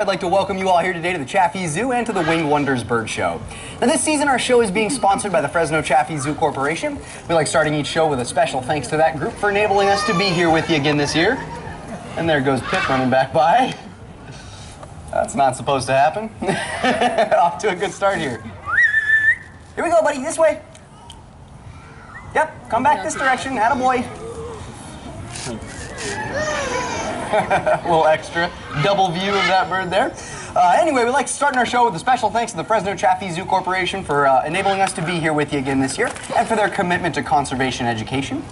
I'd like to welcome you all here today to the Chaffee Zoo and to the Winged Wonders Bird Show. Now this season our show is being sponsored by the Fresno Chaffee Zoo Corporation. We like starting each show with a special thanks to that group for enabling us to be here with you again this year. And there goes Pip running back by. That's not supposed to happen. Off to a good start here. Here we go, buddy, this way. Yep, come back this direction, attaboy. A little extra double view of that bird there. Anyway, we'd like to start our show with a special thanks to the Fresno Chaffee Zoo Corporation for enabling us to be here with you again this year and for their commitment to conservation education.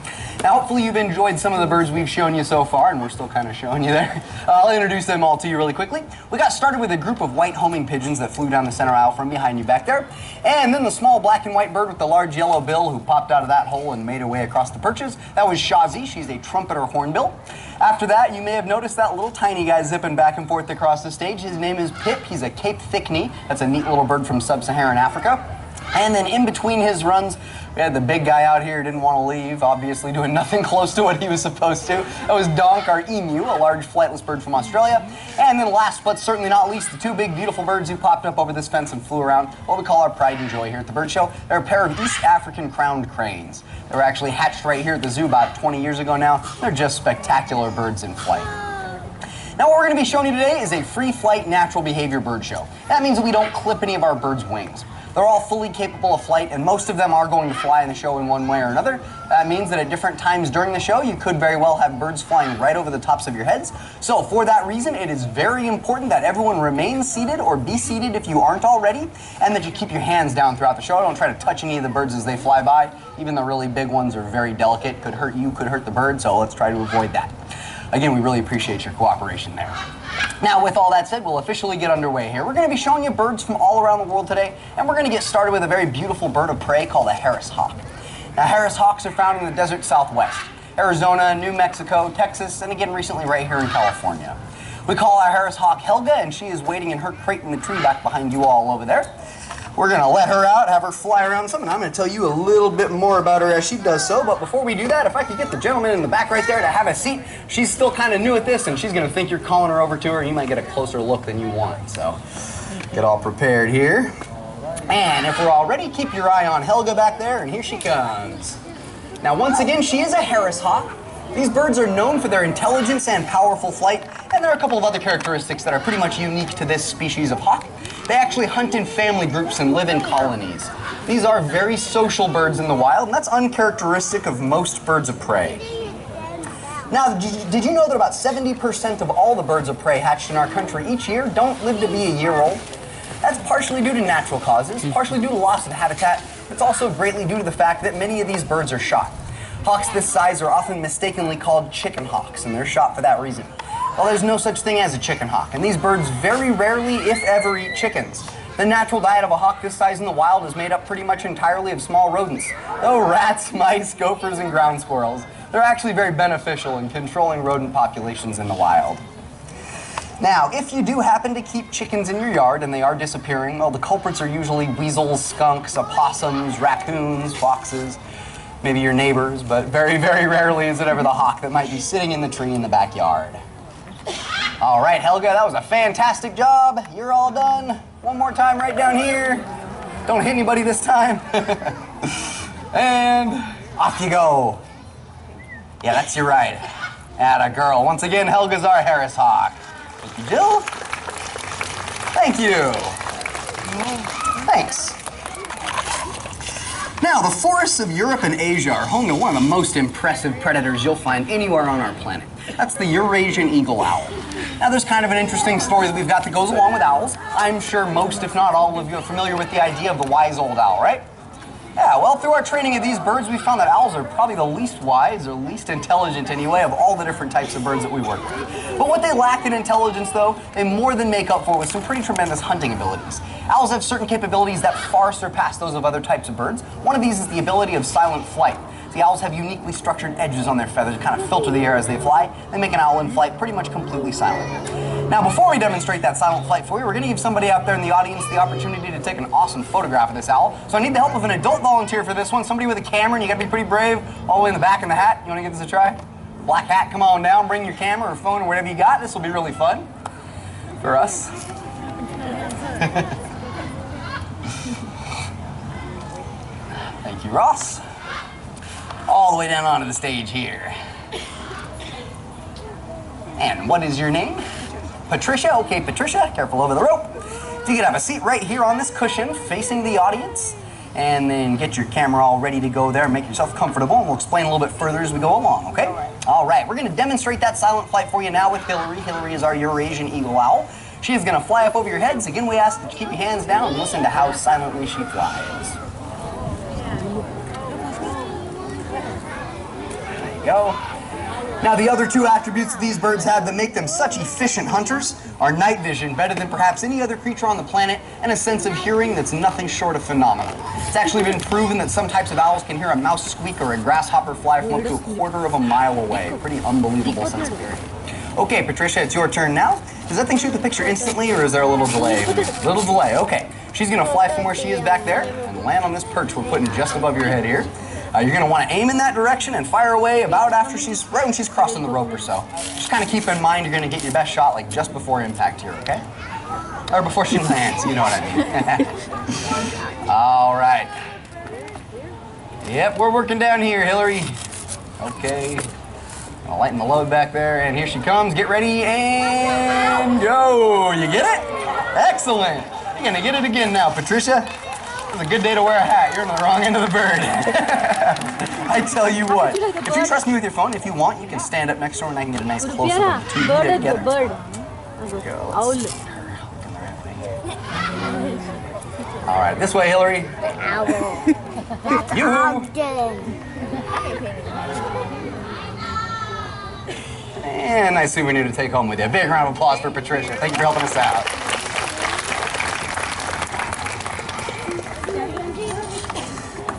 Now, hopefully you've enjoyed some of the birds we've shown you so far, and we're still kind of showing you there. I'll introduce them all to you really quickly. We got started with a group of white homing pigeons that flew down the center aisle from behind you back there, and then the small black and white bird with the large yellow bill who popped out of that hole and made her way across the perches. That was Chaffee. She's a trumpeter hornbill. After that, you may have noticed that little tiny guy zipping back and forth across the stage. His name is Pip. He's a Cape Thickney. That's a neat little bird from sub-Saharan Africa. And then in between his runs, we had the big guy out here who didn't want to leave, obviously doing nothing close to what he was supposed to. That was Donk, our emu, a large flightless bird from Australia. And then last but certainly not least, the two big beautiful birds who popped up over this fence and flew around, what we call our pride and joy here at the bird show. They're a pair of East African crowned cranes. They were actually hatched right here at the zoo about 20 years ago now. They're just spectacular birds in flight. Now what we're going to be showing you today is a free flight natural behavior bird show. That means that we don't clip any of our birds' wings. They're all fully capable of flight, and most of them are going to fly in the show in one way or another. That means that at different times during the show, you could very well have birds flying right over the tops of your heads. So for that reason, it is very important that everyone remains seated or be seated if you aren't already, and that you keep your hands down throughout the show. Don't try to touch any of the birds as they fly by. Even the really big ones are very delicate. Could hurt you, could hurt the bird, so let's try to avoid that. Again, we really appreciate your cooperation there. Now, with all that said, we'll officially get underway here. We're going to be showing you birds from all around the world today, and we're going to get started with a very beautiful bird of prey called a Harris hawk. Now, Harris hawks are found in the desert Southwest, Arizona, New Mexico, Texas, and again recently right here in California. We call our Harris hawk Helga, and she is waiting in her crate in the tree back behind you all over there. We're going to let her out, have her fly around some, and I'm going to tell you a little bit more about her as she does so. But before we do that, if I could get the gentleman in the back right there to have a seat. She's still kind of new at this, and she's going to think you're calling her over to her, and you might get a closer look than you want. So get all prepared here. And if we're all ready, keep your eye on Helga back there, and here she comes. Now, once again, she is a Harris hawk. These birds are known for their intelligence and powerful flight, and there are a couple of other characteristics that are pretty much unique to this species of hawk. They actually hunt in family groups and live in colonies. These are very social birds in the wild, and that's uncharacteristic of most birds of prey. Now, did you know that about 70% of all the birds of prey hatched in our country each year don't live to be a year old? That's partially due to natural causes, partially due to loss of habitat. It's also greatly due to the fact that many of these birds are shot. Hawks this size are often mistakenly called chicken hawks, and they're shot for that reason. Well, there's no such thing as a chicken hawk, and these birds very rarely, if ever, eat chickens. The natural diet of a hawk this size in the wild is made up pretty much entirely of small rodents. Though rats, mice, gophers, and ground squirrels, they're actually very beneficial in controlling rodent populations in the wild. Now, if you do happen to keep chickens in your yard and they are disappearing, well, the culprits are usually weasels, skunks, opossums, raccoons, foxes, maybe your neighbors, but very, very rarely is it ever the hawk that might be sitting in the tree in the backyard. All right, Helga, that was a fantastic job. You're all done. One more time right down here. Don't hit anybody this time. And off you go. Yeah, that's your ride. Atta girl. Once again, Helga's our Harris hawk. Thank you, Jill. Thank you. Thanks. Now, the forests of Europe and Asia are home to one of the most impressive predators you'll find anywhere on our planet. That's the Eurasian Eagle Owl. Now, there's kind of an interesting story that we've got that goes along with owls. I'm sure most, if not all of you, are familiar with the idea of the wise old owl, right? Yeah, well, through our training of these birds, we found that owls are probably the least wise, or least intelligent anyway, of all the different types of birds that we work with. But what they lack in intelligence, though, they more than make up for with some pretty tremendous hunting abilities. Owls have certain capabilities that far surpass those of other types of birds. One of these is the ability of silent flight. The owls have uniquely structured edges on their feathers to kind of filter the air as they fly. They make an owl in flight pretty much completely silent. Now, before we demonstrate that silent flight for you, we're going to give somebody out there in the audience the opportunity to take an awesome photograph of this owl. So I need the help of an adult volunteer for this one. Somebody with a camera, and you got to be pretty brave, all the way in the back in the hat. You want to give this a try? Black hat, come on down, bring your camera or phone or whatever you got. This will be really fun. for us. Thank you, Ross. All the way down onto the stage here. And what is your name? Patricia. Okay, Patricia, careful over the rope. If you could have a seat right here on this cushion facing the audience, and then get your camera all ready to go there and make yourself comfortable, and we'll explain a little bit further as we go along, okay? All right, we're going to demonstrate that silent flight for you now with Hillary. Hillary is our Eurasian Eagle Owl. She is going to fly up over your heads. Again, we ask that you keep your hands down and listen to how silently she flies. There you go. Now, the other two attributes that these birds have that make them such efficient hunters are night vision, better than perhaps any other creature on the planet, and a sense of hearing that's nothing short of phenomenal. It's actually been proven that some types of owls can hear a mouse squeak or a grasshopper fly from up to a quarter of a mile away. Pretty unbelievable sense of hearing. Okay, Patricia, it's your turn now. Does that thing shoot the picture instantly, or is there a little delay? Little delay, okay. She's going to fly from where she is back there and land on this perch we're putting just above your head here. You're going to want to aim in that direction and fire away about after right when she's crossing the rope or so. Just kind of keep in mind you're going to get your best shot like just before impact here, okay? Or before she lands, you know what I mean. All right. Yep, we're working down here, Hillary. Okay. I'll lighten the load back there, and here she comes. Get ready and go. You get it? Excellent. You're going to get it again now, Patricia. It's a good day to wear a hat. You're on the wrong end of the bird. I tell you what, if you trust me with your phone, if you want, you can stand up next to her and I can get a nice close-up of the two of you together. Bird. Go. Let's get her looking the right way. All right, this way, Hillary. Owl. And nice souvenir to take home with you. A big round of applause for Patricia. Thank you for helping us out.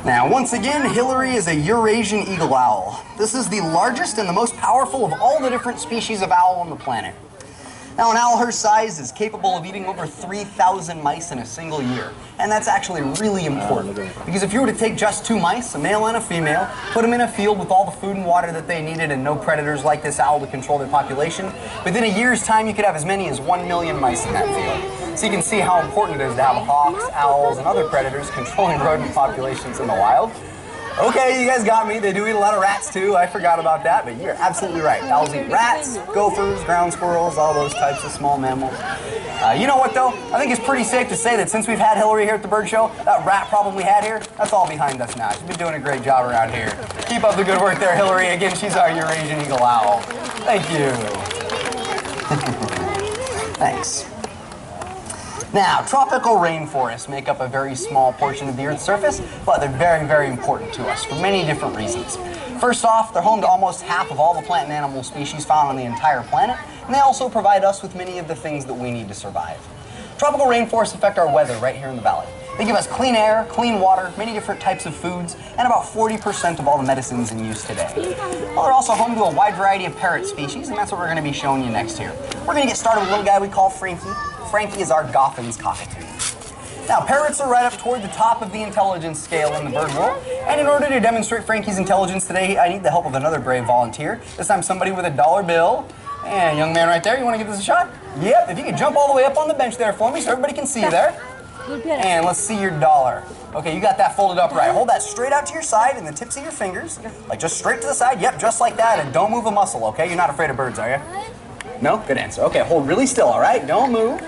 Now, once again, Hillary is a Eurasian Eagle Owl. This is the largest and the most powerful of all the different species of owl on the planet. Now, an owl her size is capable of eating over 3,000 mice in a single year. And that's actually really important. Because if you were to take just two mice, a male and a female, put them in a field with all the food and water that they needed and no predators like this owl to control their population, within a year's time you could have as many as 1 million mice in that field. So you can see how important it is to have hawks, owls, and other predators controlling rodent populations in the wild. Okay, you guys got me. They do eat a lot of rats too. I forgot about that, but you're absolutely right. Owls eat rats, gophers, ground squirrels, all those types of small mammals. You know what though? I think it's pretty safe to say that since we've had Hillary here at the bird show, that rat problem we had here, that's all behind us now. She's been doing a great job around here. Keep up the good work there, Hillary. Again, she's our Eurasian Eagle Owl. Thank you. Thanks. Now, tropical rainforests make up a very small portion of the Earth's surface, but they're very, very important to us for many different reasons. First off, they're home to almost half of all the plant and animal species found on the entire planet, and they also provide us with many of the things that we need to survive. Tropical rainforests affect our weather right here in the valley. They give us clean air, clean water, many different types of foods, and about 40% of all the medicines in use today. Well, they're also home to a wide variety of parrot species, and that's what we're going to be showing you next here. We're going to get started with a little guy we call Frankie. Frankie is our Goffin's cockatoo. Now, parrots are right up toward the top of the intelligence scale in the bird world, and in order to demonstrate Frankie's intelligence today, I need the help of another brave volunteer. This time somebody with a $1 bill. And young man right there, you want to give this a shot? Yep, if you could jump all the way up on the bench there for me so everybody can see you there. And let's see your dollar. Okay, you got that folded up right. Hold that straight out to your side in the tips of your fingers. Like just straight to the side. Yep, just like that. And don't move a muscle, okay? You're not afraid of birds, are you? No? Good answer. Okay, hold really still, all right? Don't move.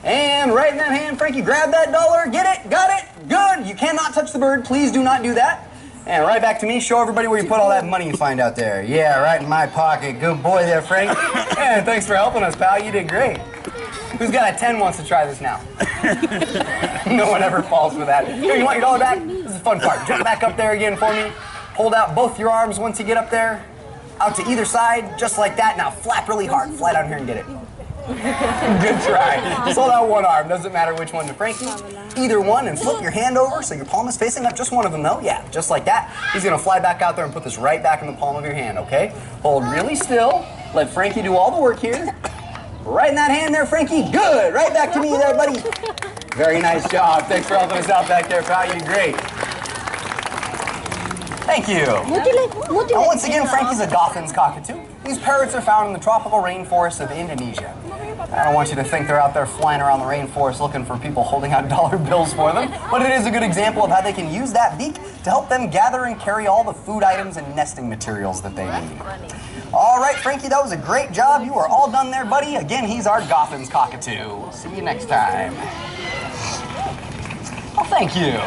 And right in that hand, Frankie, grab that dollar. Get it? Got it? Good. You cannot touch the bird. Please do not do that. And right back to me. Show everybody where you put all that money you find out there. Yeah, right in my pocket. Good boy there, Frank. And thanks for helping us, pal. You did great. Who's got a 10 wants to try this now? No one ever falls for that. Here, you want your dollar back? This is the fun part. Jump back up there again for me. Hold out both your arms once you get up there. Out to either side, just like that. Now flap really hard. Fly down here and get it. Good try. Just hold out one arm. Doesn't matter which one to Frankie. Either one, and flip your hand over so your palm is facing up. Just one of them though. Yeah, just like that. He's going to fly back out there and put this right back in the palm of your hand, okay? Hold really still. Let Frankie do all the work here. Right in that hand there, Frankie. Good. Right back to me there, buddy. Very nice job. Thanks for helping us out back there, pal. You did great. Thank you. Now, once again, Frankie's a Goffin's cockatoo. These parrots are found in the tropical rainforests of Indonesia. I don't want you to think they're out there flying around the rainforest looking for people holding out dollar bills for them, but it is a good example of how they can use that beak to help them gather and carry all the food items and nesting materials that they need. All right, Frankie, that was a great job. You are all done there, buddy. Again, he's our Gotham's cockatoo. We'll see you next time. Well, thank you.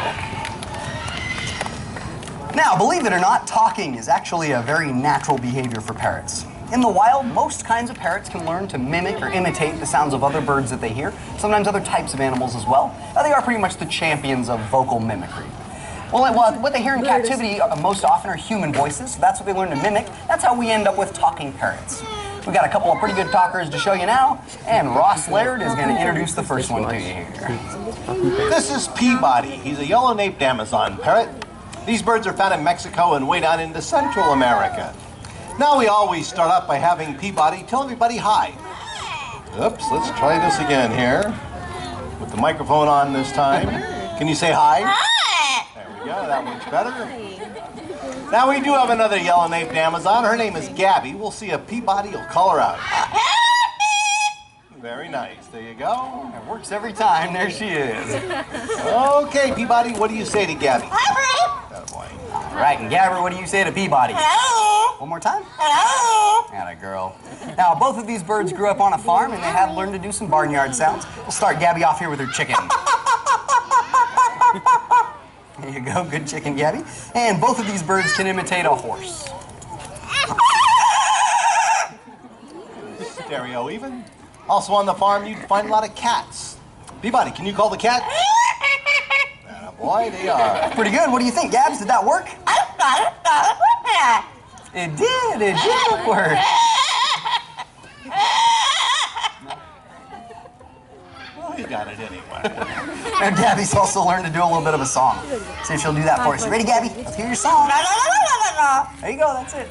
Now, believe it or not, talking is actually a very natural behavior for parrots. In the wild, most kinds of parrots can learn to mimic or imitate the sounds of other birds that they hear, sometimes other types of animals as well. They are pretty much the champions of vocal mimicry. Well, what they hear in captivity most often are human voices, so that's what they learn to mimic. That's how we end up with talking parrots. We've got a couple of pretty good talkers to show you now, and Ross Laird is going to introduce the first one to you here. This is Peabody. He's a yellow-naped Amazon parrot. These birds are found in Mexico and way down into Central America. Now we always start out by having Peabody tell everybody hi. Oops, let's try this again here. With the microphone on this time. Can you say hi? Hi! There we go, that works better. Now we do have another yellow-naped Amazon. Her name is Gabby. We'll see if Peabody will call her out. Very nice, there you go. It works every time, there she is. Okay, Peabody, what do you say to Gabby? That boy. All right, and Gabber, what do you say to Peabody? Hello. One more time? Hello. Atta girl. Now, both of these birds grew up on a farm, and they had learned to do some barnyard sounds. We'll start Gabby off here with her chicken. There you go, good chicken, Gabby. And both of these birds can imitate a horse. Stereo even. Also on the farm, you'd find a lot of cats. Peabody, can you call the cat? Boy, they are. Pretty good. What do you think, Gabs? Did that work? It did work. Well, he got it anyway. Now, Gabby's also learned to do a little bit of a song. See if she'll do that for us. You ready, Gabby? Let's hear your song. There you go, that's it.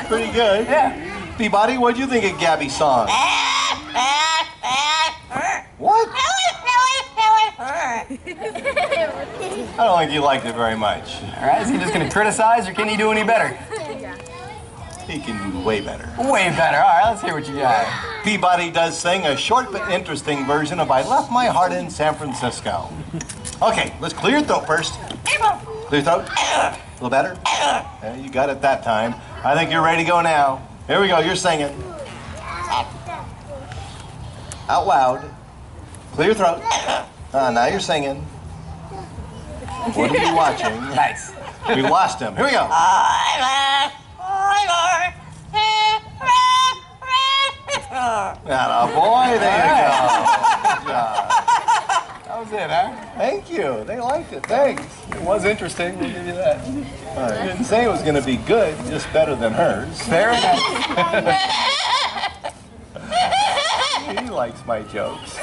Pretty good. Yeah. Peabody, what'd you think of Gabby's song? What? I don't think you liked it very much. All right, is he just going to criticize, or can he do any better? He can do way better. Way better. All right, let's hear what you got. Peabody does sing a short but interesting version of I Left My Heart in San Francisco. Okay, let's clear your throat first. Clear your throat. A little better? Yeah, you got it that time. I think you're ready to go now. Here we go, you're singing. Out loud. Clear your throat. Now you're singing. What are you watching? Nice. We lost him. Here we go. Atta boy, there you go. Good job. That was it, huh? Thank you. They liked it. Thanks. It was interesting. We'll give you that. I didn't say it was going to be good, just better than hers. Fair enough. He likes my jokes.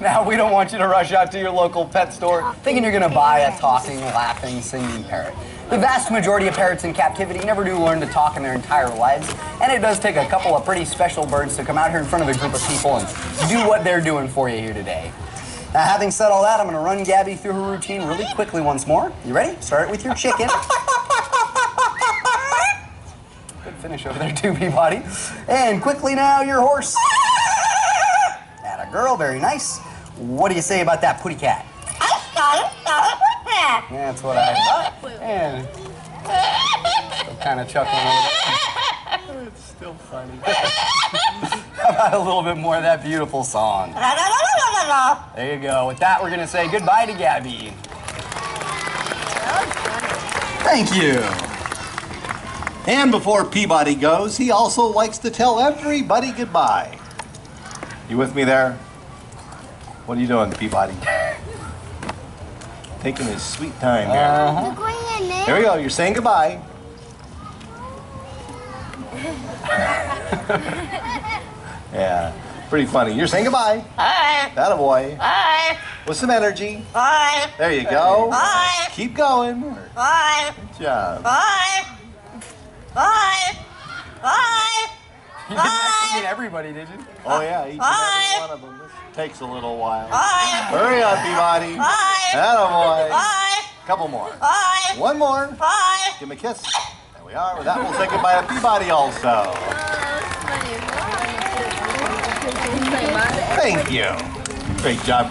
Now, we don't want you to rush out to your local pet store thinking you're going to buy a talking, laughing, singing parrot. The vast majority of parrots in captivity never do learn to talk in their entire lives, and it does take a couple of pretty special birds to come out here in front of a group of people and do what they're doing for you here today. Now, having said all that, I'm going to run Gabby through her routine really quickly once more. You ready? Start it with your chicken. Good finish over there, too, Peabody. And quickly now, your horse. Atta girl, very nice. What do you say about that putty cat? That's what I thought. And still kind of chuckling over there. It's still funny. How about a little bit more of that beautiful song? There you go. With that, we're going to say goodbye to Gabby. Thank you. And before Peabody goes, he also likes to tell everybody goodbye. You with me there? What are you doing, Peabody? Taking his sweet time here. Here we go. You're saying goodbye. Yeah, pretty funny. You're saying goodbye. Hi. Atta boy. Hi. With some energy. Hi. There you go. Hi. Keep going. Hi. Good job. Hi. Hi. Hi. You didn't actually mean everybody, did you? Oh yeah, each and every one of them. This takes a little while. Hi. Hurry up, Peabody. Hi. Atta boy. Hi. Couple more. Hi. One more. Hi. Give him a kiss. There we are. With that, we'll say goodbye to Peabody also. Thank you. Great job.